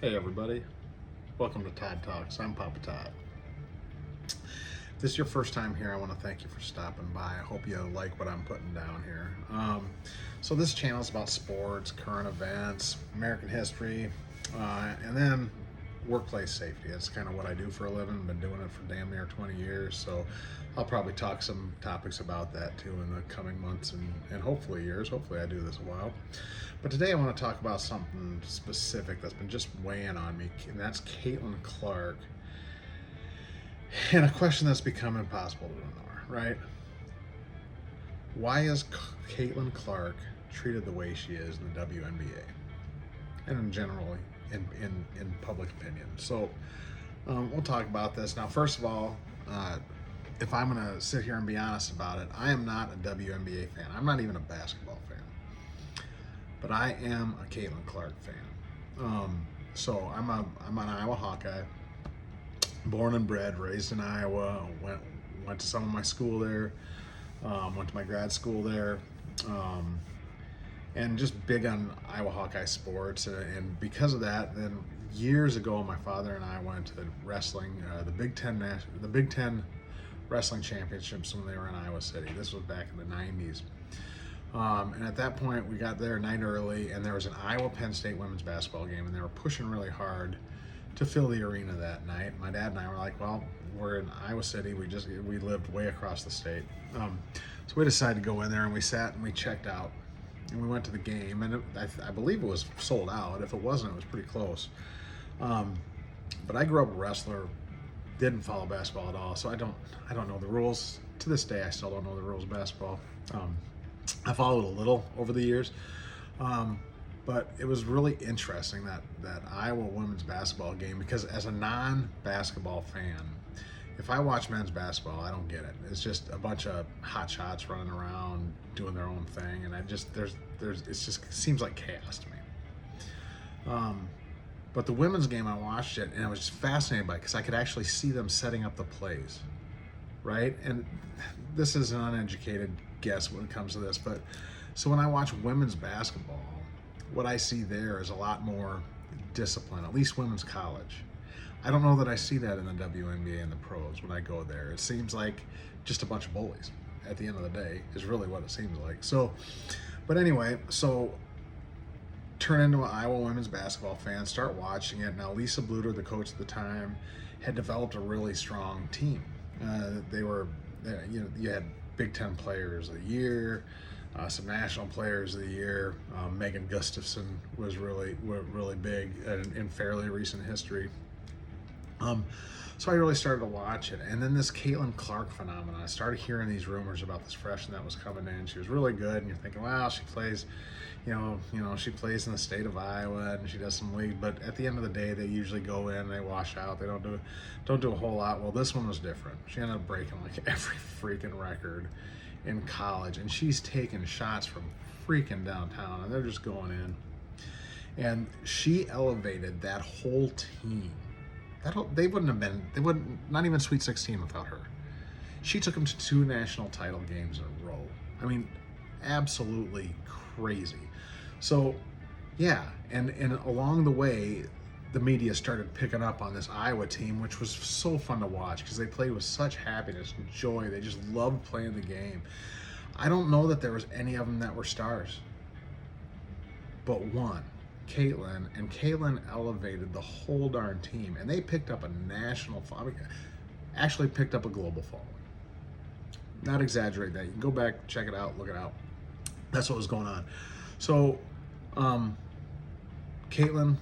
Hey everybody, welcome to Todd Talks. I'm Papa Todd. If this is your first time here, I want to thank you for stopping by. I hope you like what I'm putting down here. So this channel is about sports, current events, American history, and then workplace safety. That's kind of what I do for a living. Been doing it for damn near 20 years, so I'll probably talk some topics about that too in the coming months and hopefully years. Hopefully I do this a while. But today I want to talk about something specific that's been just weighing on me, and that's Caitlin Clark, and a question that's become impossible to ignore, right? Why is Caitlin Clark treated the way she is in the WNBA and in general in public opinion? So we'll talk about this. Now, first of all, if I'm going to sit here and be honest about it, I am not a WNBA fan. I'm not even a basketball fan. But I am a Caitlin Clark fan. So I'm an Iowa Hawkeye, born and bred, raised in Iowa. Went to some of my school there. Went to my grad school there, and just big on Iowa Hawkeye sports. And because of that, then years ago, my father and I went to the wrestling, the Big Ten wrestling championships when they were in Iowa City. This was back in the '90s. And at that point, we got there night early, and there was an Iowa-Penn State women's basketball game, and they were pushing really hard to fill the arena that night. My dad and I were like, well, we're in Iowa City. We lived way across the state. So we decided to go in there, and we sat and we checked out, and we went to the game, and I believe it was sold out. If it wasn't, it was pretty close. But I grew up a wrestler, didn't follow basketball at all, so I don't know the rules. To this day, I still don't know the rules of basketball. I followed a little over the years, but it was really interesting that Iowa women's basketball game, because as a non-basketball fan, if I watch men's basketball, I don't get it. It's just a bunch of hot shots running around doing their own thing, and it seems like chaos to me. But the women's game, I watched it, and I was just fascinated by it because I could actually see them setting up the plays, right? And this is an uneducated guess when it comes to this, but so when I watch women's basketball, what I see there is a lot more discipline, at least women's college. I don't know that I see that in the WNBA and the pros when I go there. It seems like just a bunch of bullies at the end of the day is really what it seems like. So, but anyway, so turn into an Iowa women's basketball fan, start watching it. Now, Lisa Bluter, the coach at the time, had developed a really strong team. You had Big Ten Players of the Year, some National Players of the Year. Megan Gustafson was really big in fairly recent history. So I really started to watch it, and then this Caitlin Clark phenomenon. I started hearing these rumors about this freshman that was coming in. She was really good, and you're thinking, wow, she plays, she plays in the state of Iowa, and she does some league. But at the end of the day, they usually go in, they wash out, they don't do a whole lot. Well, this one was different. She ended up breaking like every freaking record in college, and she's taking shots from freaking downtown, and they're just going in. And she elevated that whole team. They wouldn't not even Sweet 16 without her. She took them to 2 national title games in a row. I mean, absolutely crazy. So, yeah, and along the way, the media started picking up on this Iowa team, which was so fun to watch because they played with such happiness and joy. They just loved playing the game. I don't know that there was any of them that were stars, but one. Caitlin elevated the whole darn team, and they picked up a national following, actually picked up a global following. Not exaggerate that. You can go back, check it out, look it out. That's what was going on. So, Caitlin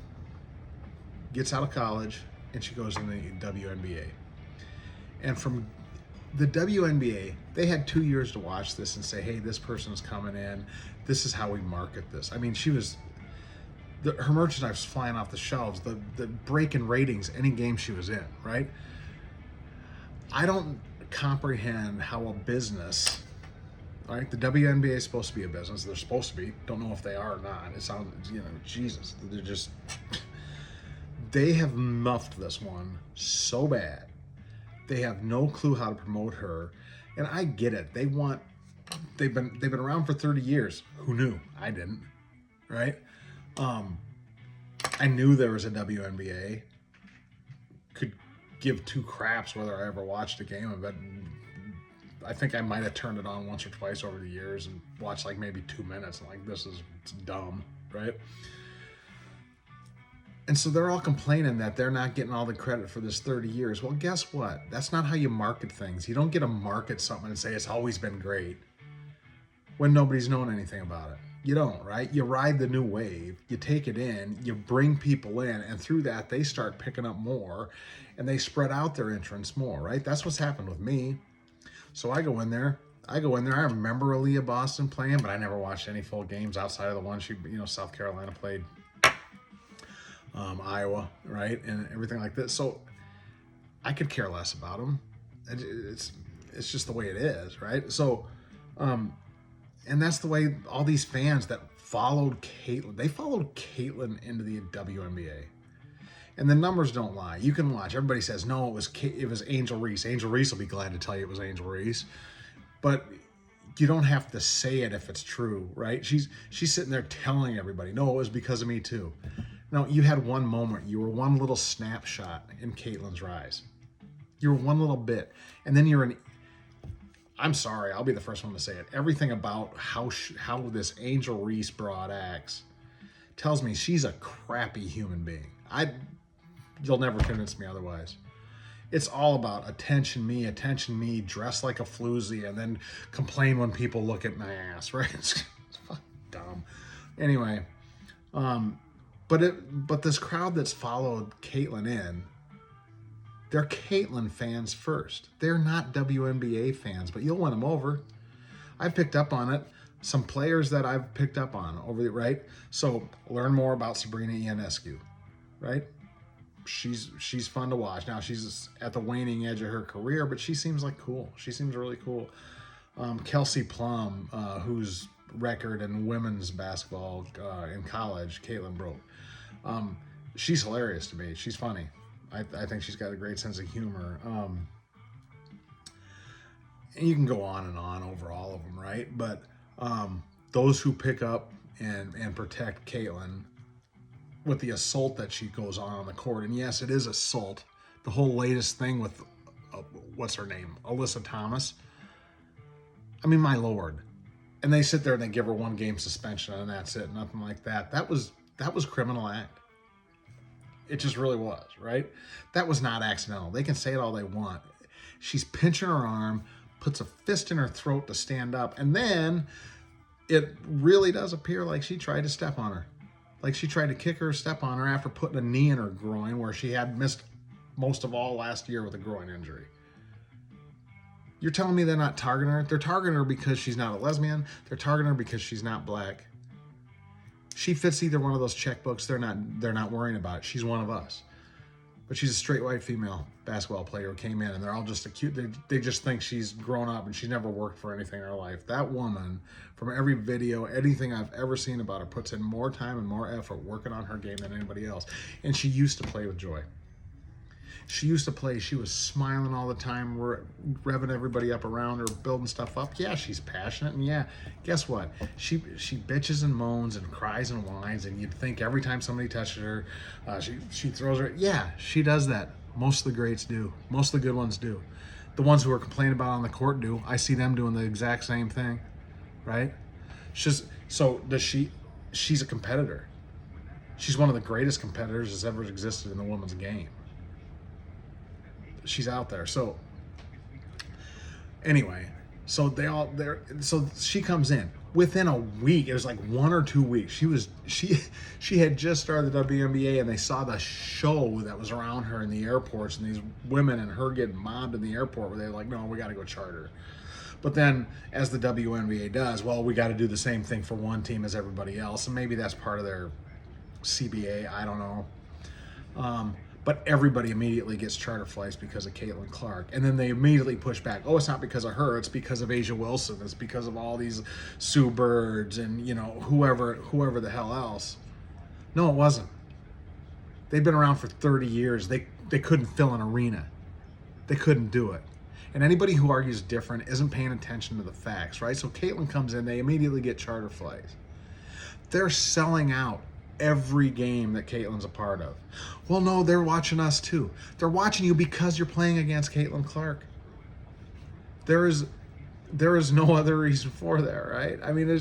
gets out of college, and she goes in the WNBA. And from the WNBA, they had 2 years to watch this and say, hey, this person's coming in. This is how we market this. I mean, her merchandise was flying off the shelves, the breaking ratings any game she was in, right? I don't comprehend how a business, right? The WNBA is supposed to be a business. They're supposed to be. Don't know if they are or not. It sounds, Jesus. They have muffed this one so bad. They have no clue how to promote her. And I get it. They've been around for 30 years. Who knew? I didn't, right? I knew there was a WNBA. Could give two craps whether I ever watched a game of it. I think I might have turned it on once or twice over the years and watched like maybe 2 minutes. And like, it's dumb, right? And so they're all complaining that they're not getting all the credit for this 30 years. Well, guess what? That's not how you market things. You don't get to market something and say it's always been great when nobody's known anything about it. You don't, right? You ride the new wave, you take it in, you bring people in, and through that, they start picking up more, and they spread out their entrance more, right? That's what's happened with me. So I go in there. I remember Aaliyah Boston playing, but I never watched any full games outside of the one South Carolina played, Iowa, right? And everything like this. So I could care less about them. It's just the way it is, right? So, and that's the way all these fans that followed Caitlin, they followed Caitlin into the WNBA. And the numbers don't lie. You can watch. Everybody says, no, it was Angel Reese. Angel Reese will be glad to tell you it was Angel Reese. But you don't have to say it if it's true, right? She's sitting there telling everybody, no, it was because of me too. No, you had one moment. You were one little snapshot in Caitlin's rise. You were one little bit. And then I'm sorry, I'll be the first one to say it. Everything about how this Angel Reese broad acts tells me she's a crappy human being. You'll never convince me otherwise. It's all about attention me, dress like a floozy, and then complain when people look at my ass, right? It's fucking dumb. Anyway, but this crowd that's followed Caitlin in, they're Caitlin fans first. They're not WNBA fans, but you'll win them over. I picked up on it. Some players that I've picked up on right? So learn more about Sabrina Ionescu, right? She's fun to watch. Now she's at the waning edge of her career, but she seems like cool. She seems really cool. Kelsey Plum, whose record in women's basketball in college, Caitlin broke. She's hilarious to me. She's funny. I think she's got a great sense of humor. And you can go on and on over all of them, right? But those who pick up and protect Caitlin with the assault that she goes on the court, and yes, it is assault. The whole latest thing with what's her name, Alyssa Thomas. I mean, my lord. And they sit there and they give her 1 game suspension and that's it, nothing like that. That was criminal act. It just really was, right? That was not accidental. They can say it all they want. She's pinching her arm, puts a fist in her throat to stand up, and then it really does appear like she tried to step on her. Like she tried to kick her, step on her after putting a knee in her groin where she had missed most of all last year with a groin injury. You're telling me they're not targeting her? They're targeting her because she's not a lesbian. They're targeting her because she's not black. She fits either one of those checkbooks. They're not worrying about it. She's one of us. But she's a straight white female basketball player who came in, and they're all just they just think she's grown up and she's never worked for anything in her life. That woman, from every video, anything I've ever seen about her, puts in more time and more effort working on her game than anybody else. And she used to play with joy. She used to play. She was smiling all the time, revving everybody up around her, building stuff up. Yeah, she's passionate, and yeah, guess what? She bitches and moans and cries and whines, and you'd think every time somebody touches her, she throws her. Yeah, she does that. Most of the greats do. Most of the good ones do. The ones who are complaining about on the court do. I see them doing the exact same thing, right? She's a competitor. She's one of the greatest competitors that's ever existed in the women's game. She's out there. So anyway, so she comes in within a week. It was like 1 or 2 weeks. She had just started the WNBA, and they saw the show that was around her in the airports, and these women and her getting mobbed in the airport, where they're like, no, we got to go charter. But then, as the WNBA does, well, we got to do the same thing for one team as everybody else, and maybe that's part of their CBA. I don't know. But everybody immediately gets charter flights because of Caitlin Clark. And then they immediately push back. Oh, it's not because of her. It's because of Asia Wilson. It's because of all these Sue Birds and, whoever the hell else. No, it wasn't. They've been around for 30 years. They couldn't fill an arena. They couldn't do it. And anybody who argues different isn't paying attention to the facts, right? So Caitlin comes in. They immediately get charter flights. They're selling out every game that Caitlin's a part of. Well, no, they're watching us too. They're watching you because you're playing against Caitlin Clark. There is no other reason for that, right? I mean,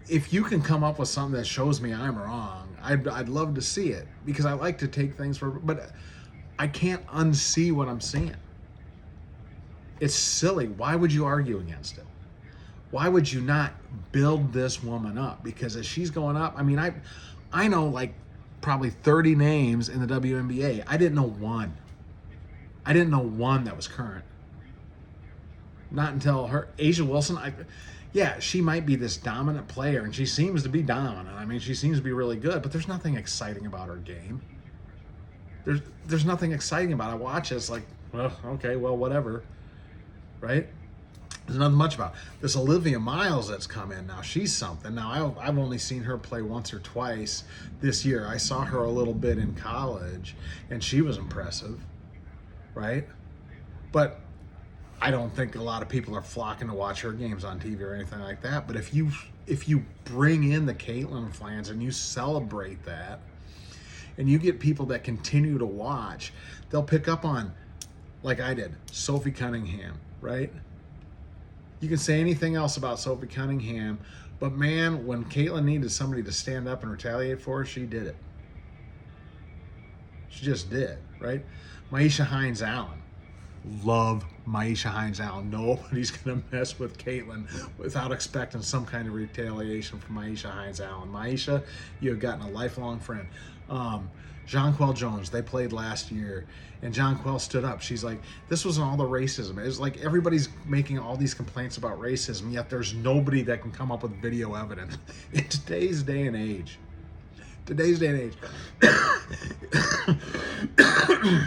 if you can come up with something that shows me I'm wrong, I'd love to see it, because I like to take things but I can't unsee what I'm seeing. It's silly. Why would you argue against it? Why would you not build this woman up? Because as she's going up, I mean, I know like probably 30 names in the WNBA. I didn't know one. I didn't know one that was current. Not until Asia Wilson, yeah, she might be this dominant player, and she seems to be dominant. I mean, she seems to be really good, but there's nothing exciting about her game. There's nothing exciting about it. I watch it, it's like, well, okay, well, whatever, right? There's nothing much about it. This Olivia Miles that's come in now, she's something. Now, I've only seen her play once or twice this year. I saw her a little bit in college, and she was impressive, right? But I don't think a lot of people are flocking to watch her games on TV or anything like that. But if you bring in the Caitlin fans and you celebrate that, and you get people that continue to watch, they'll pick up on, like I did, Sophie Cunningham, right? You can say anything else about Sophie Cunningham, but man, when Caitlin needed somebody to stand up and retaliate for her, she did it. She just did, right? Maisha Hines-Allen. Love Maisha Hines-Allen. Nobody's going to mess with Caitlin without expecting some kind of retaliation from Maisha Hines-Allen. Maisha, you have gotten a lifelong friend. Jonquel Jones, they played last year, and Jonquel stood up. She's like, this wasn't all the racism. It's like everybody's making all these complaints about racism, yet there's nobody that can come up with video evidence. In today's day and age,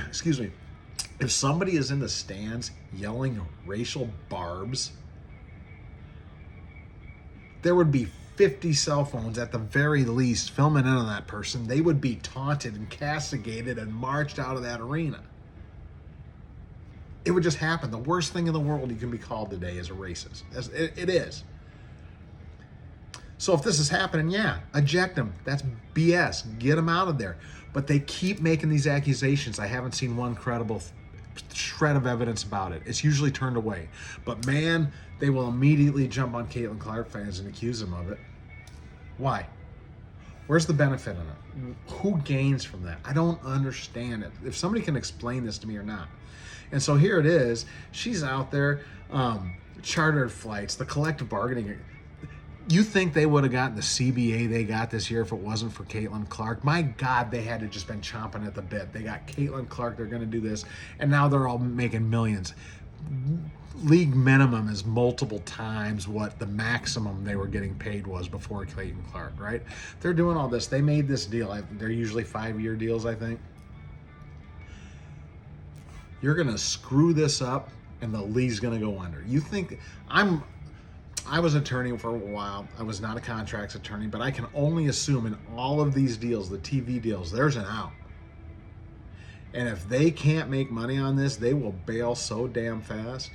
excuse me, if somebody is in the stands yelling racial barbs, there would be 50 cell phones at the very least filming in on that person. They would be taunted and castigated and marched out of that arena. It would just happen. The worst thing in the world you can be called today is a racist. It is. So if this is happening, yeah, eject them. That's BS. Get them out of there. But they keep making these accusations. I haven't seen one credible shred of evidence about it. It's usually turned away. But man, they will immediately jump on Caitlin Clark fans and accuse them of it. Why? Where's the benefit in it? Who gains from that? I don't understand it. If somebody can explain this to me or not. And so here it is. She's out there, chartered flights, the collective bargaining. You think they would have gotten the CBA they got this year if it wasn't for Caitlin Clark? My God, they had to just been chomping at the bit. They got Caitlin Clark, they're going to do this, and now they're all making millions. League minimum is multiple times what the maximum they were getting paid was before Caitlin Clark, right? They're doing all this. They made this deal. They're usually 5-year deals, I think. You're going to screw this up, and the league's going to go under. You think I was an attorney for a while. I was not a contracts attorney, but I can only assume in all of these deals, the TV deals, there's an out. And if they can't make money on this, they will bail so damn fast.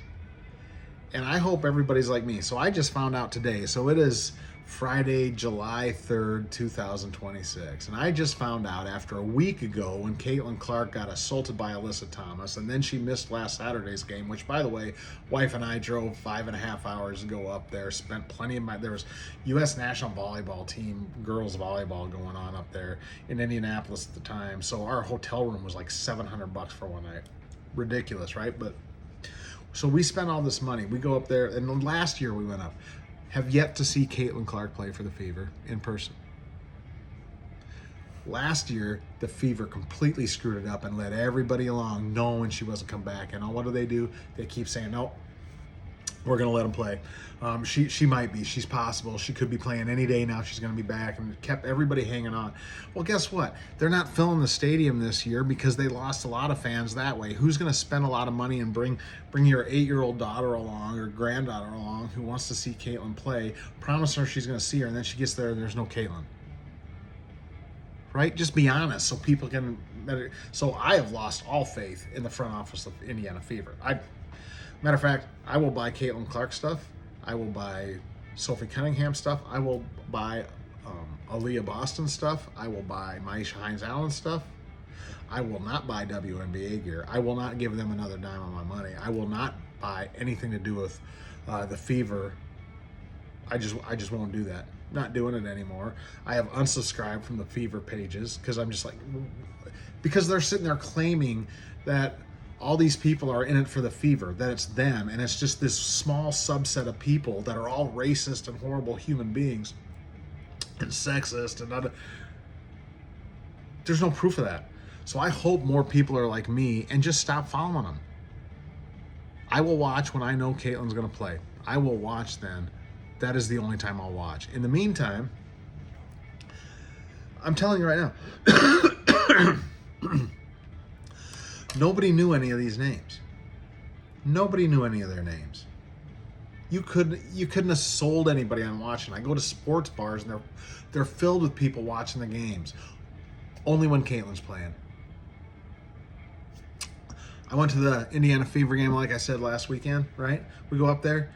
And I hope everybody's like me. So I just found out today. So it is Friday, July 3rd, 2026. And I just found out after a week ago when Caitlin Clark got assaulted by Alyssa Thomas, and then she missed last Saturday's game, which, by the way, wife and I drove 5.5 hours to go up there, spent plenty of there was U.S. national volleyball team, girls volleyball going on up there in Indianapolis at the time. So our hotel room was like $700 for one night. Ridiculous, right? But so we spent all this money. We go up there, and last year we went up. Have yet to see Caitlin Clark play for the Fever in person. Last year, the Fever completely screwed it up and led everybody along knowing she wasn't come back. And what do? They keep saying, no, we're going to let them play. She might be. She's possible. She could be playing any day now. She's going to be back, and it kept everybody hanging on. Well, guess what? They're not filling the stadium this year because they lost a lot of fans that way. Who's going to spend a lot of money and bring your 8-year-old daughter along or granddaughter along who wants to see Caitlin play, promise her she's going to see her, and then she gets there and there's no Caitlin? Right? Just be honest so people can... So I have lost all faith in the front office of Indiana Fever. Matter of fact, I will buy Caitlin Clark stuff. I will buy Sophie Cunningham stuff. I will buy Aaliyah Boston stuff. I will buy Maisha Hines-Allen stuff. I will not buy WNBA gear. I will not give them another dime on my money. I will not buy anything to do with the Fever. I just won't do that. Not doing it anymore. I have unsubscribed from the Fever pages because I'm just like, because they're sitting there claiming that all these people are in it for the Fever, that it's them, and it's just this small subset of people that are all racist and horrible human beings and sexist and other. There's no proof of that. So I hope more people are like me and just stop following them. I will watch when I know Caitlin's going to play. I will watch then. That is the only time I'll watch. In the meantime, I'm telling you right now, nobody knew any of these names. Nobody knew any of their names. You couldn't have sold anybody on watching. I go to sports bars and they're filled with people watching the games. Only when Caitlin's playing. I went to the Indiana Fever game, like I said last weekend, right? We go up there.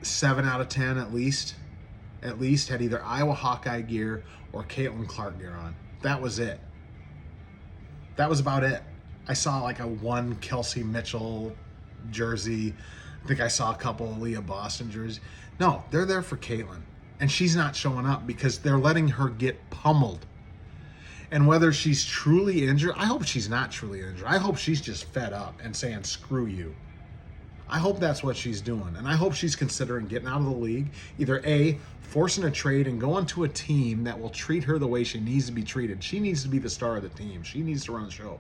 7 out of 10 at least had either Iowa Hawkeye gear or Caitlin Clark gear on. That was it. That was about it. I saw like a one Kelsey Mitchell jersey. I think I saw a couple of Leah Boston jerseys. No, they're there for Caitlin. And she's not showing up because they're letting her get pummeled. And whether she's truly injured, I hope she's not truly injured. I hope she's just fed up and saying, screw you. I hope that's what she's doing. And I hope she's considering getting out of the league. Either A, forcing a trade and going to a team that will treat her the way she needs to be treated. She needs to be the star of the team. She needs to run the show.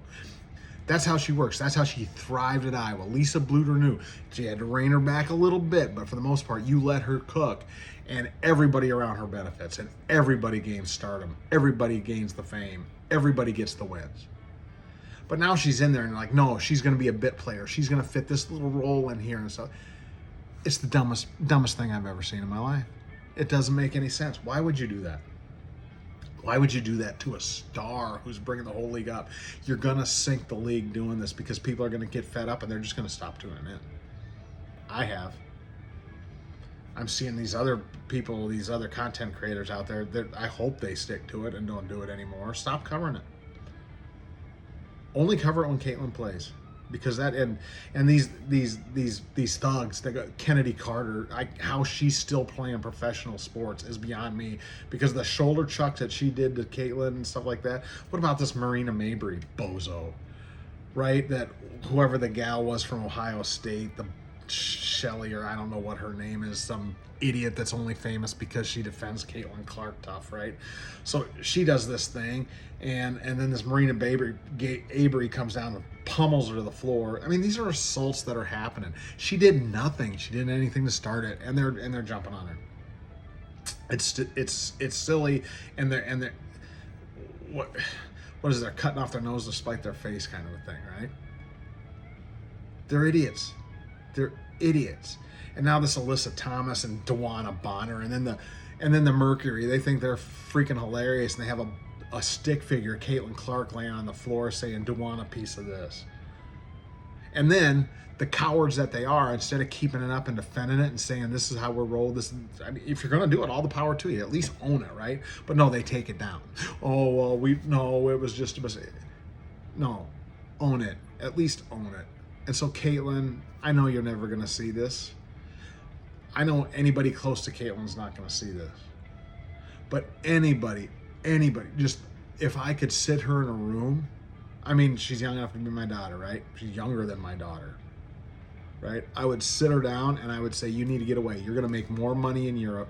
That's how she works. That's how she thrived at Iowa. Lisa Bluter knew. She had to rein her back a little bit, but for the most part, you let her cook, and everybody around her benefits, and everybody gains stardom. Everybody gains the fame. Everybody gets the wins. But now she's in there and like, no, she's going to be a bit player. She's going to fit this little role in here and stuff. It's the dumbest thing I've ever seen in my life. It doesn't make any sense. Why would you do that? Why would you do that to a star who's bringing the whole league up? You're going to sink the league doing this because people are going to get fed up and they're just going to stop tuning in. I have. I'm seeing these other people, these other content creators out there that I hope they stick to it and don't do it anymore. Stop covering it. Only cover it when Caitlin plays, because that and these thugs. They got Kennedy Carter. How she's still playing professional sports is beyond me. Because the shoulder chucks that she did to Caitlin and stuff like that. What about this Marina Mabry bozo, right? That whoever the gal was from Ohio State, the Shelley, or I don't know what her name is, some idiot that's only famous because she defends Caitlin Clark tough, right? So she does this thing, and then this Marina Mabry comes down and pummels her to the floor. I mean, these are assaults that are happening. She did nothing. She didn't anything to start it, and they're jumping on her. It's silly, and they're what is it? They're cutting off their nose to spite their face, kind of a thing, right? They're idiots. They're idiots. And now this Alyssa Thomas and Dewana Bonner, and then the Mercury, they think they're freaking hilarious, and they have a stick figure, Caitlin Clark, laying on the floor saying, Dewana, piece of this. And then the cowards that they are, instead of keeping it up and defending it and saying, this is how we're rolled, I mean, if you're going to do it, all the power to you. At least own it, right? But no, they take it down. Oh, well, it was just a mistake. No, own it. At least own it. And so, Caitlin, I know you're never going to see this. I know anybody close to Caitlin's not going to see this. But anybody, just if I could sit her in a room, I mean, she's young enough to be my daughter, right? She's younger than my daughter, right? I would sit her down and I would say, you need to get away. You're going to make more money in Europe.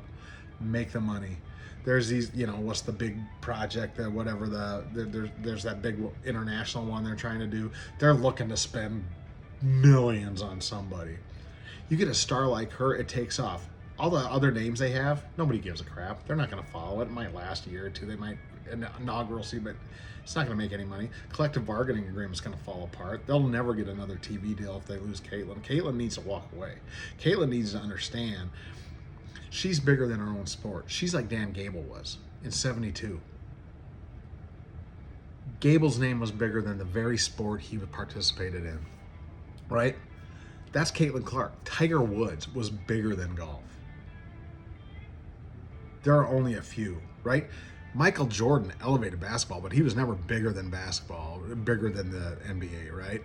Make the money. There's these, what's the big project, whatever, there's that big international one they're trying to do. They're looking to spend millions on somebody. You get a star like her, it takes off. All the other names they have, nobody gives a crap. They're not going to follow it. It might last a year or two. They might inaugural season, but it's not going to make any money. Collective bargaining agreement's going to fall apart. They'll never get another TV deal if they lose Caitlin. Caitlin needs to walk away. Caitlin needs to understand she's bigger than her own sport. She's like Dan Gable was in '72. Gable's name was bigger than the very sport he participated in, right? That's Caitlin Clark. Tiger Woods was bigger than golf. there are only a few, right? Michael Jordan elevated basketball, but he was never bigger than basketball, bigger than the NBA, right?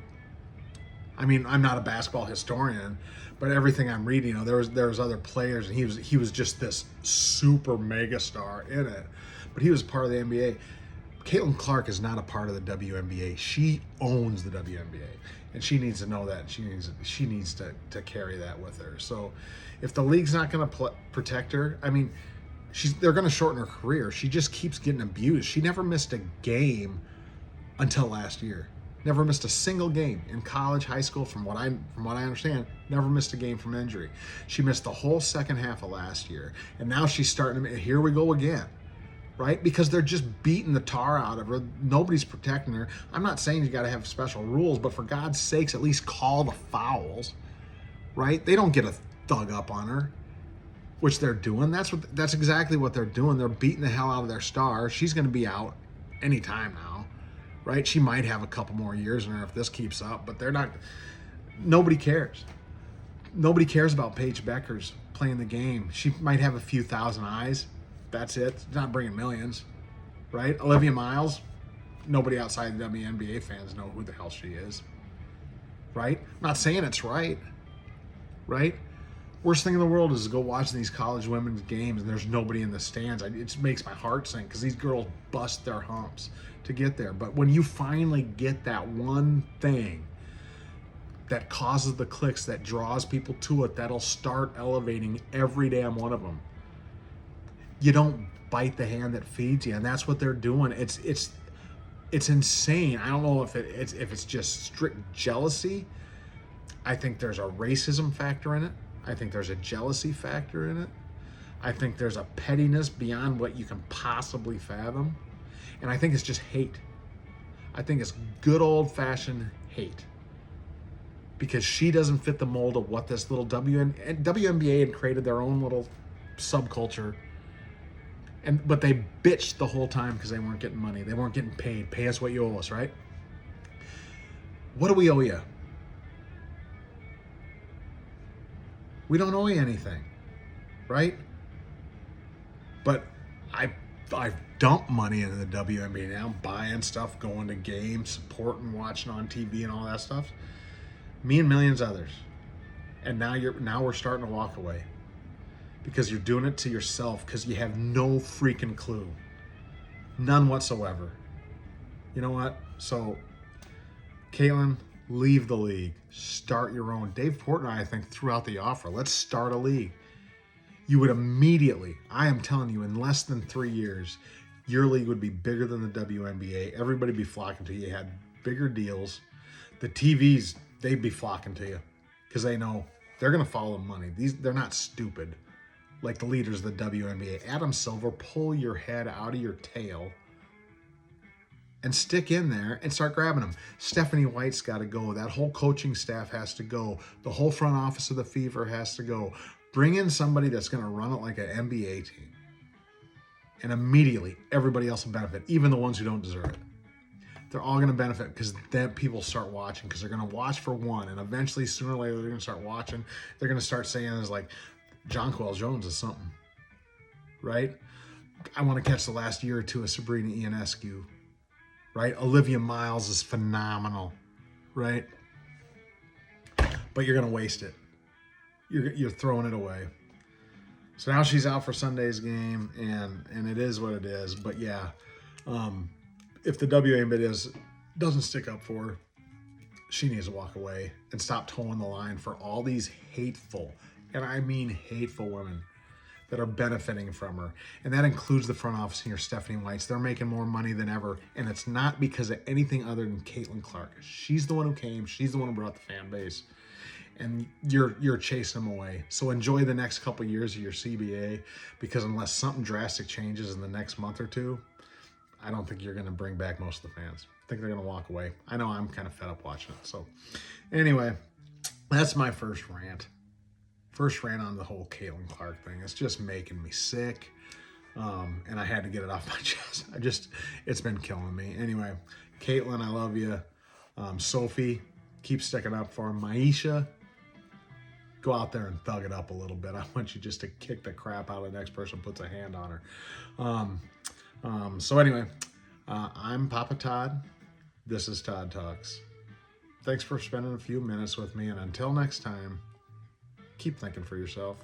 I mean, I'm not a basketball historian, but everything I'm reading, there was other players, and he was just this super mega star in it. But he was part of the NBA. Caitlin Clark is not a part of the WNBA. She owns the WNBA, and she needs to know that. She needs to carry that with her. So, if the league's not going to protect her, I mean, they're going to shorten her career. She just keeps getting abused. She never missed a game until last year. Never missed a single game in college, high school. From what I understand, never missed a game from injury. She missed the whole second half of last year, and now she's starting to. Here we go again, right? Because they're just beating the tar out of her. Nobody's protecting her. I'm not saying you got to have special rules, but for God's sakes, at least call the fouls, right? They don't get a thug up on her, which they're doing. That's exactly what they're doing. They're beating the hell out of their star. She's going to be out anytime now. Right? She might have a couple more years in her if this keeps up, but they're not. Nobody cares. Nobody cares about Paige Beckers playing the game. She might have a few thousand eyes. That's it. It's not bringing millions, right? Olivia Miles, nobody outside the WNBA fans know who the hell she is, right? I'm not saying it's right? Worst thing in the world is to go watch these college women's games and there's nobody in the stands. It just makes my heart sink because these girls bust their humps to get there. But when you finally get that one thing that causes the clicks, that draws people to it, that'll start elevating every damn one of them. You don't bite the hand that feeds you, and that's what they're doing. It's insane. I don't know if it's just strict jealousy. I think there's a racism factor in it. I think there's a jealousy factor in it. I think there's a pettiness beyond what you can possibly fathom. And I think it's just hate. I think it's good old-fashioned hate. Because she doesn't fit the mold of what this little WNBA had created their own little subculture. But they bitched the whole time because they weren't getting money. They weren't getting paid. Pay us what you owe us, right? What do we owe you? We don't owe you anything, right? But I've dumped money into the WNBA now, buying stuff, going to games, supporting, watching on TV and all that stuff. Me and millions of others. And now we're starting to walk away. Because you're doing it to yourself because you have no freaking clue. None whatsoever. You know what? So, Caitlin, leave the league. Start your own. Dave Portnoy, I think, threw out the offer. Let's start a league. You would immediately, I am telling you, in less than 3 years, your league would be bigger than the WNBA. Everybody would be flocking to you. You had bigger deals. The TVs, they'd be flocking to you because they know they're going to follow the money. They're not stupid like the leaders of the WNBA. Adam Silver, pull your head out of your tail and stick in there and start grabbing them. Stephanie White's got to go. That whole coaching staff has to go. The whole front office of the Fever has to go. Bring in somebody that's going to run it like an NBA team. And immediately, everybody else will benefit, even the ones who don't deserve it. They're all going to benefit because then people start watching because they're going to watch for one. And eventually, sooner or later, they're going to start watching. They're going to start saying it's like, Jonquel Jones is something, right? I want to catch the last year or two of Sabrina Ionescu, right? Olivia Miles is phenomenal, right? But you're going to waste it. You're throwing it away. So now she's out for Sunday's game, and it is what it is. But yeah, if the WNBA doesn't stick up for her, she needs to walk away and stop towing the line for all these hateful, and I mean hateful, women that are benefiting from her. And that includes the front office and your Stephanie Whites. They're making more money than ever. And it's not because of anything other than Caitlin Clark. She's the one who came. She's the one who brought the fan base. And you're chasing them away. So enjoy the next couple of years of your CBA, because unless something drastic changes in the next month or two, I don't think you're going to bring back most of the fans. I think they're going to walk away. I know I'm kind of fed up watching it. So anyway, that's my first rant. First rant on the whole Caitlin Clark thing. It's just making me sick. And I had to get it off my chest. It's been killing me. Anyway, Caitlin, I love you. Sophie, keep sticking up for him. Maisha, go out there and thug it up a little bit. I want you just to kick the crap out of the next person who puts a hand on her. So anyway, I'm Papa Todd. This is Todd Talks. Thanks for spending a few minutes with me, and until next time, keep thinking for yourself.